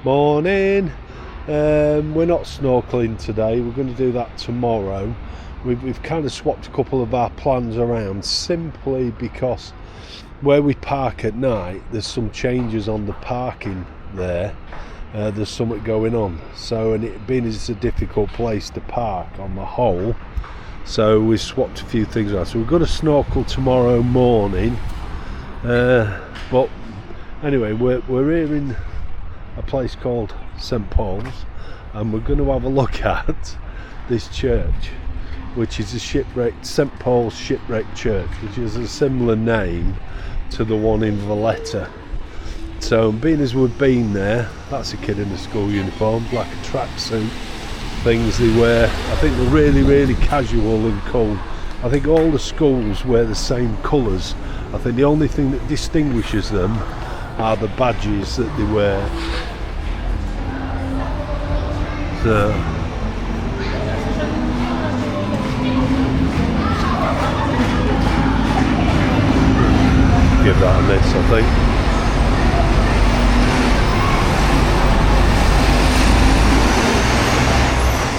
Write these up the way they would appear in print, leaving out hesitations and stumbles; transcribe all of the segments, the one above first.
Morning. We're not snorkeling today. We're going to do that tomorrow. We've kind of swapped a couple of our plans around simply because where we park at night, there's some changes on the parking there. There's something going on. So, and it being it's a difficult place to park on the whole, so we swapped a few things around. So we're going to snorkel tomorrow morning. But anyway, we're here in a place called St Paul's, and we're going to have a look at this church, which is a shipwrecked St Paul's Shipwrecked Church, which is a similar name to the one in Valletta. So being as we've been there, that's a kid in a school uniform, like a tracksuit, things they wear. I think they're really casual and cool. I think all the schools wear the same colours. I think the only thing that distinguishes them are the badges that they wear. So give that a miss, I think.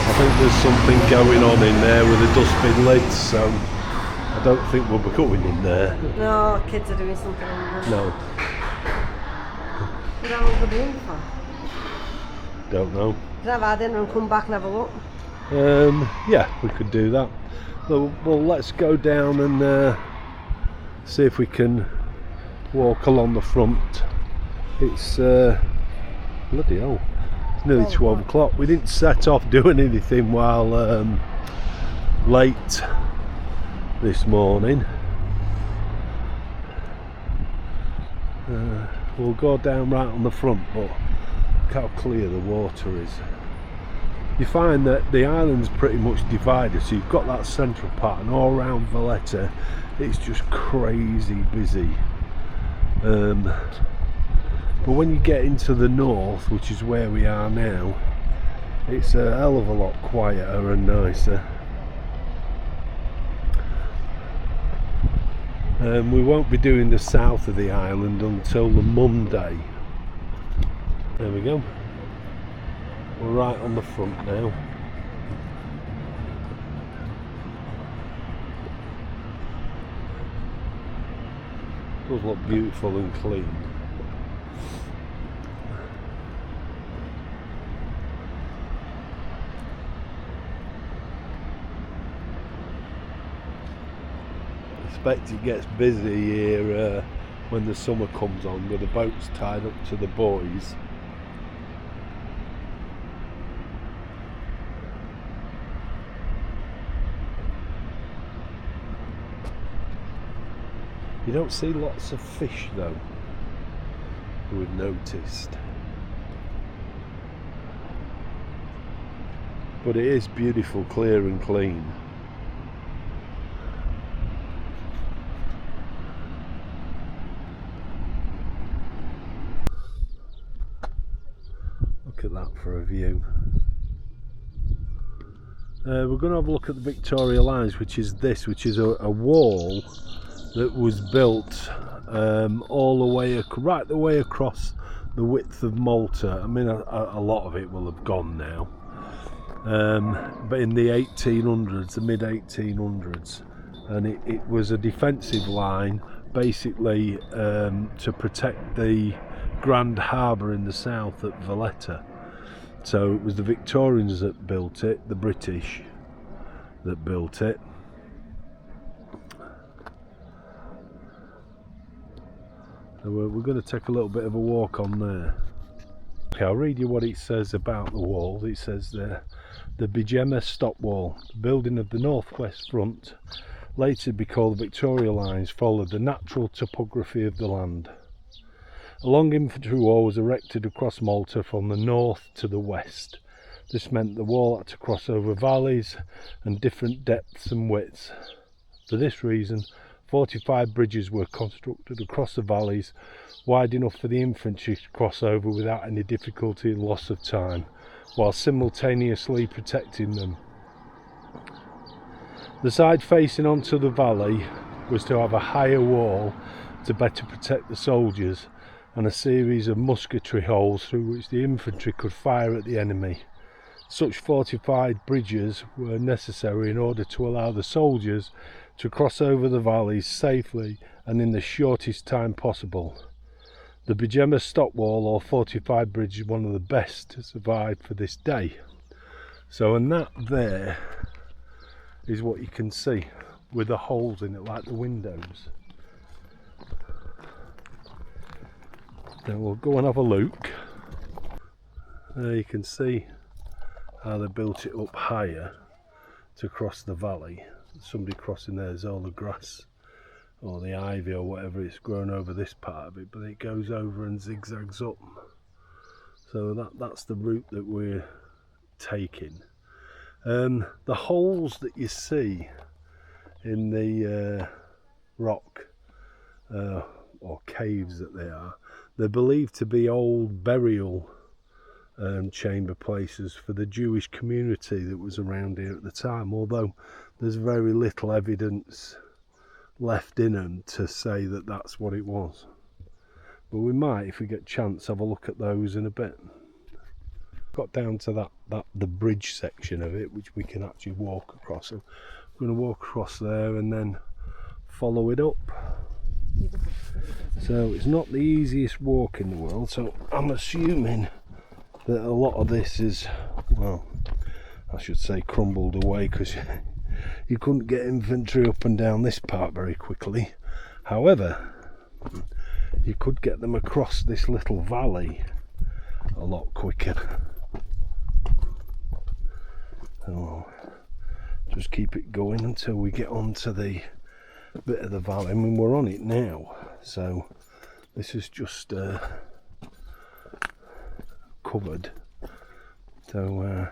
I think there's something going on in there with the dustbin lids, so I don't think we'll be going in there. No, kids are doing something in there. No. How long have they been for? Don't know. Can I have our dinner and come back and have a look? Yeah, we could do that. Well, let's go down and see if we can walk along the front. It's bloody hell, it's nearly 12 o'clock. We didn't set off doing anything while late this morning. We'll go down right on the front, but look how clear the water is. You find that the island's pretty much divided, so you've got that central part, and all around Valletta it's just crazy busy. But when you get into the north, which is where we are now, it's a hell of a lot quieter and nicer. We won't be doing the south of the island until the Monday. There we go. We're right on the front now. It does look beautiful and clean. I expect it gets busy here when the summer comes on, with the boats tied up to the buoys. You don't see lots of fish though, we've noticed. But it is beautiful, clear and clean. Look at that for a view. We're going to have a look at the Victoria Lines, which is a wall that was built all the way, right the way across the width of Malta. I mean, a lot of it will have gone now, but in the 1800s, the mid 1800s, and it was a defensive line, basically to protect the Grand Harbour in the south at Valletta. So it was the Victorians that built it, the British that built it. So we're going to take a little bit of a walk on there. Okay, I'll read you what it says about the wall. It says there, the Bijema Stop Wall, the building of the northwest front, later to be called the Victoria Lines, followed the natural topography of the land. A long infantry wall was erected across Malta from the north to the west. This meant the wall had to cross over valleys and different depths and widths. For this reason, 45 bridges were constructed across the valleys, wide enough for the infantry to cross over without any difficulty and loss of time, while simultaneously protecting them. The side facing onto the valley was to have a higher wall to better protect the soldiers, and a series of musketry holes through which the infantry could fire at the enemy. Such fortified bridges were necessary in order to allow the soldiers to cross over the valleys safely and in the shortest time possible. The Bijema stop wall or fortified bridge is one of the best to survive for this day. So, and that there is what you can see with the holes in it like the windows. Then we'll go and have a look. There you can see how they built it up higher to cross the valley. Somebody crossing there's all the grass or the ivy or whatever it's grown over this part of it, but it goes over and zigzags up. So that's the route that we're taking. The holes that you see in the rock or caves that they are, they're believed to be old burial chamber places for the Jewish community that was around here at the time, although there's very little evidence left in them to say that that's what it was. But we might, if we get a chance, have a look at those in a bit. Got down to the bridge section of it, which we can actually walk across. So I'm going to walk across there and then follow it up. So it's not the easiest walk in the world, so I'm assuming that a lot of this is, well, I should say crumbled away, because you couldn't get infantry up and down this part very quickly. However, you could get them across this little valley a lot quicker. So just keep it going until we get onto the bit of the valley. I mean, we're on it now, so this is just covered. So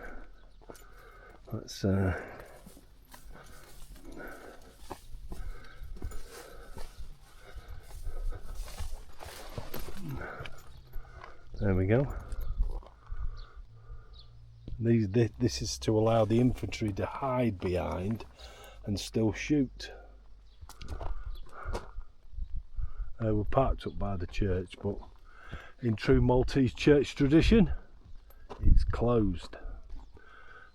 let's there we go. This is to allow the infantry to hide behind and still shoot. We're parked up by the church, but in true Maltese church tradition, it's closed.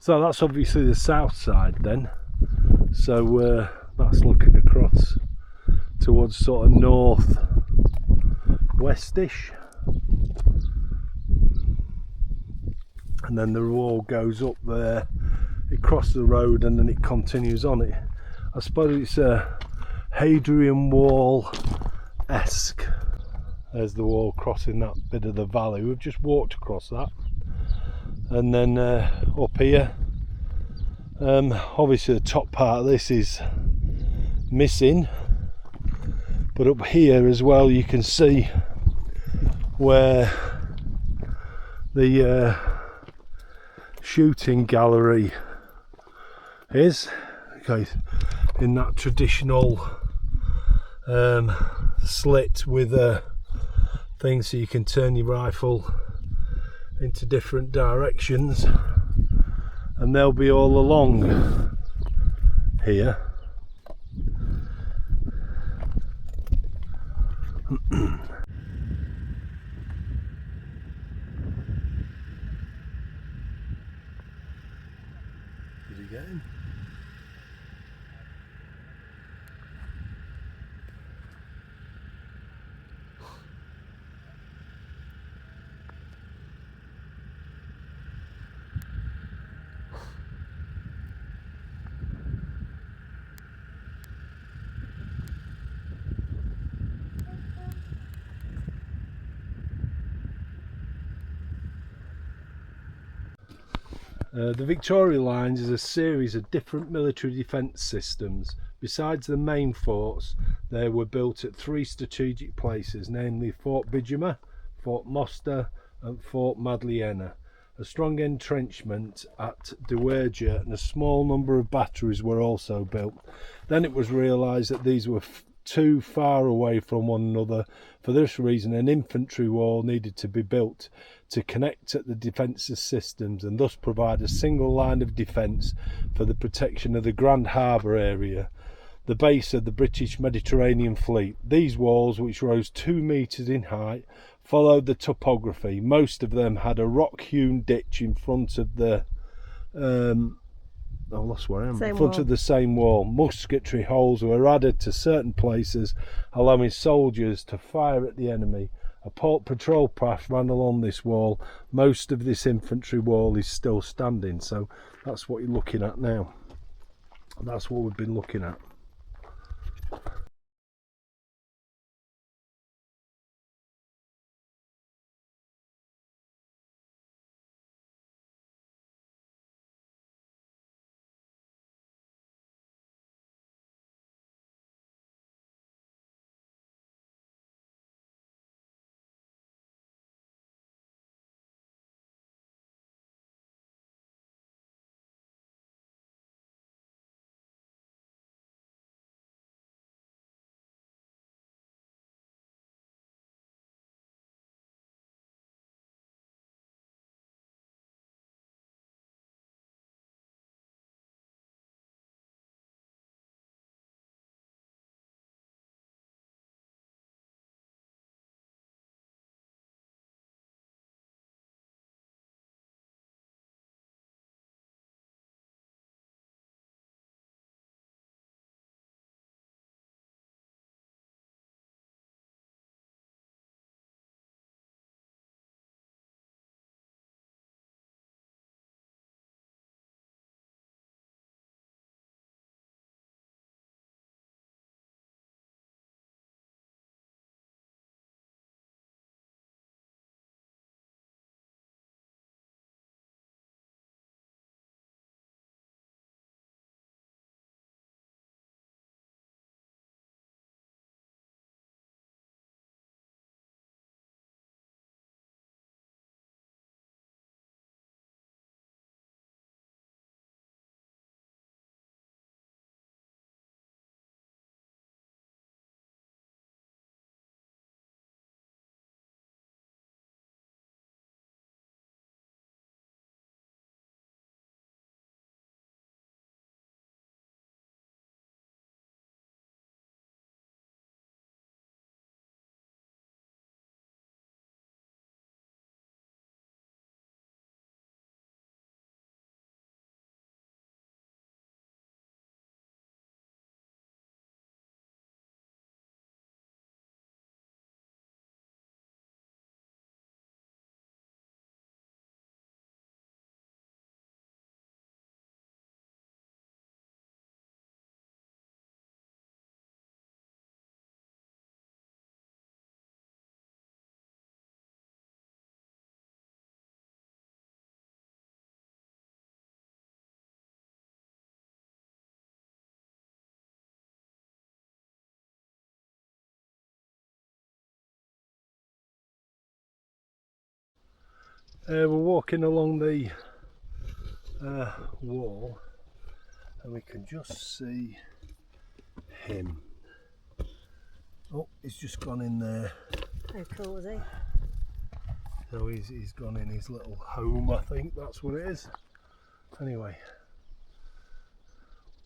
So that's obviously the south side then. So that's looking across towards sort of north westish. And then the wall goes up there, it crosses the road and then it continues on it. I suppose it's a Hadrian Wall-esque. There's the wall crossing that bit of the valley. We've just walked across that. And then up here, obviously the top part of this is missing. But up here as well you can see where the shooting gallery is, okay, in that traditional slit with a thing so you can turn your rifle into different directions, and they'll be all along here. Did he get him? The Victoria Lines is a series of different military defence systems. Besides the main forts, they were built at 3 strategic places, namely Fort Bijema, Fort Moster and Fort Madliena. A strong entrenchment at Duerja and a small number of batteries were also built. Then it was realised that these were too far away from one another. For this reason, an infantry wall needed to be built to connect at the defensive systems and thus provide a single line of defence for the protection of the Grand Harbour area, the base of the British Mediterranean Fleet. These walls, which rose 2 metres in height, followed the topography. Most of them had a rock-hewn ditch in front of the I lost where I am. In front of the same wall. Musketry holes were added to certain places, allowing soldiers to fire at the enemy. A patrol path ran along this wall. Most of this infantry wall is still standing, so that's what you're looking at now. That's what we've been looking at. We're walking along the wall, and we can just see him. Oh, he's just gone in there. How cool is he? So he's gone in his little home, I think that's what it is. Anyway,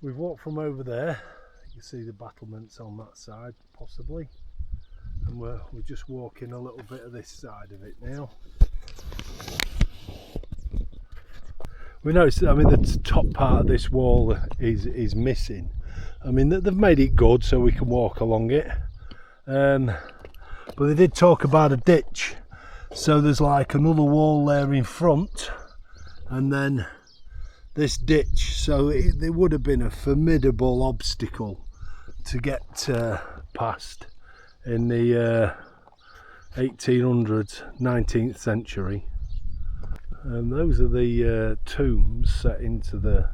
we've walked from over there. You can see the battlements on that side, possibly. And we're just walking a little bit of this side of it now. We noticed, I mean, the top part of this wall is missing. I mean, they've made it good so we can walk along it. But they did talk about a ditch. So there's like another wall there in front, and then this ditch. So it would have been a formidable obstacle to get past in the 1800s, 19th century. And those are the tombs set into the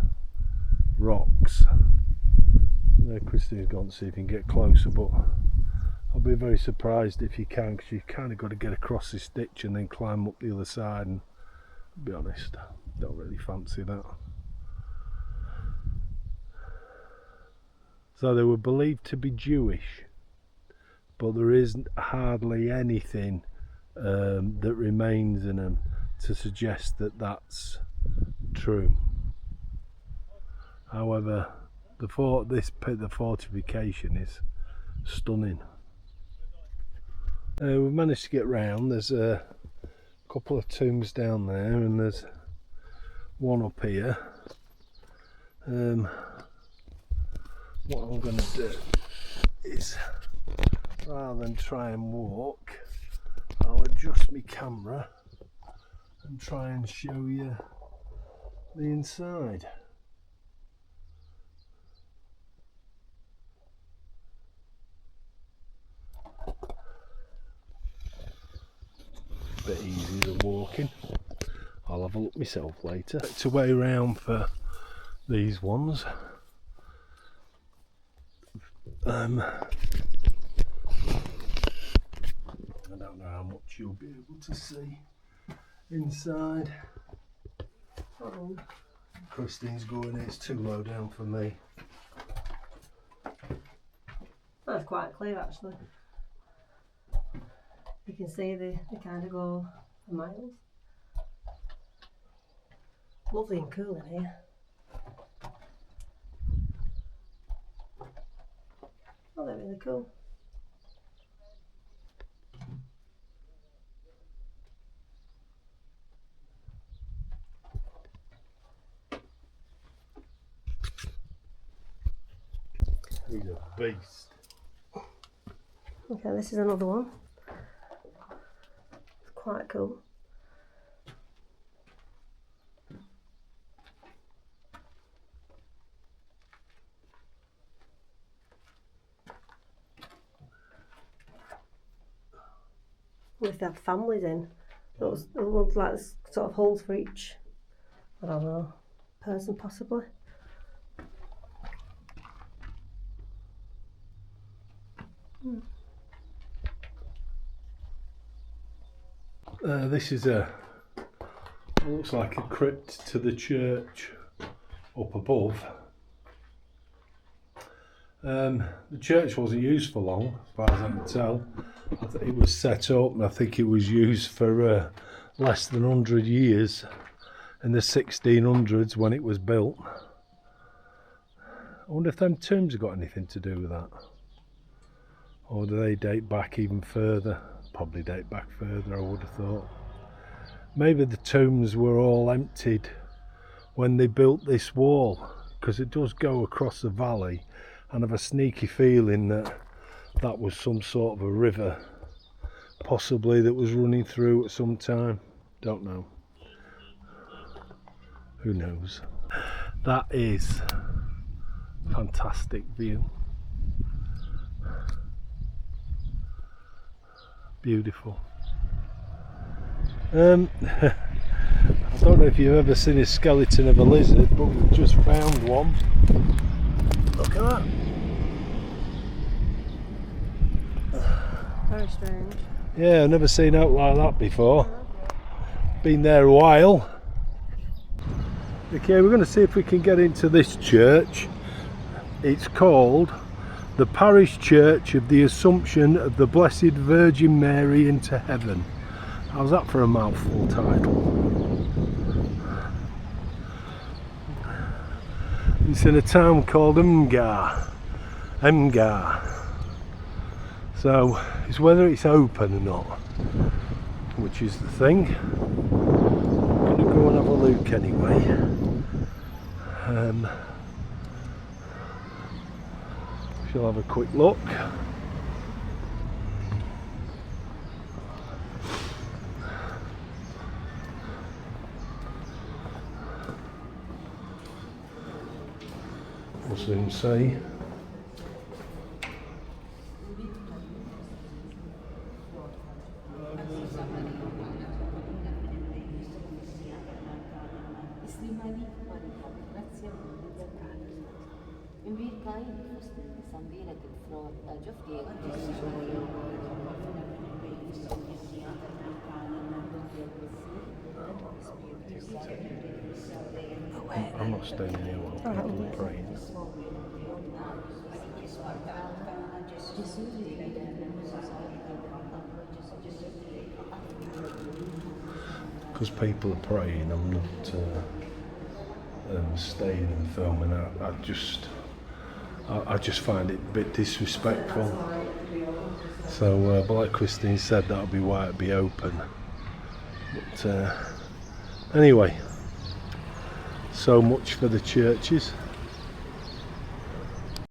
rocks. Christine's gone to see if you can get closer, but I'll be very surprised if you can, because you've kind of got to get across this ditch and then climb up the other side, and to be honest, I don't really fancy that. So they were believed to be Jewish, but there isn't hardly anything that remains in them to suggest that that's true. However, the fortification is stunning. We've managed to get round. There's a couple of tombs down there, and there's one up here. What I'm going to do is, rather than try and walk, I'll adjust my camera and try and show you the inside. Bit easier than walking. I'll have a look myself later. It's a way round for these ones. I don't know how much you'll be able to see inside. Oh, Christine's going, it's too low down for me. That's quite clear actually. You can see they kind of go for miles. Lovely and cool in here. Oh, they're really cool. He's a beast. Okay, this is another one. It's quite cool. If they have families in, those ones like sort of holes for each, I don't know, person possibly. This is looks like a crypt to the church up above. The church wasn't used for long, as far as I can tell. It was set up, and I think it was used for less than 100 years in the 1600s when it was built. I wonder if them tombs have got anything to do with that, or do they date back even further? Probably date back further, I would have thought. Maybe the tombs were all emptied when they built this wall, because it does go across the valley, and I have a sneaky feeling that that was some sort of a river, possibly, that was running through at some time. Don't know. Who knows? That is a fantastic view. Beautiful. I don't know if you've ever seen a skeleton of a lizard, but we've just found one. Look at that. Very strange. Yeah, I've never seen out like that before. Been there a while. Okay, we're going to see if we can get into this church. It's called the Parish Church of the Assumption of the Blessed Virgin Mary into Heaven. How's that for a mouthful title? It's in a town called Emgar. So it's whether it's open or not, which is the thing. I'm going to go and have a look anyway. Shall have a quick look. We'll soon see. I'm not staying here while people are praying. Because people are praying, I'm not staying and filming. I just find it a bit disrespectful. So, but like Christine said, that'll be why it'll be open. But anyway, so much for the churches.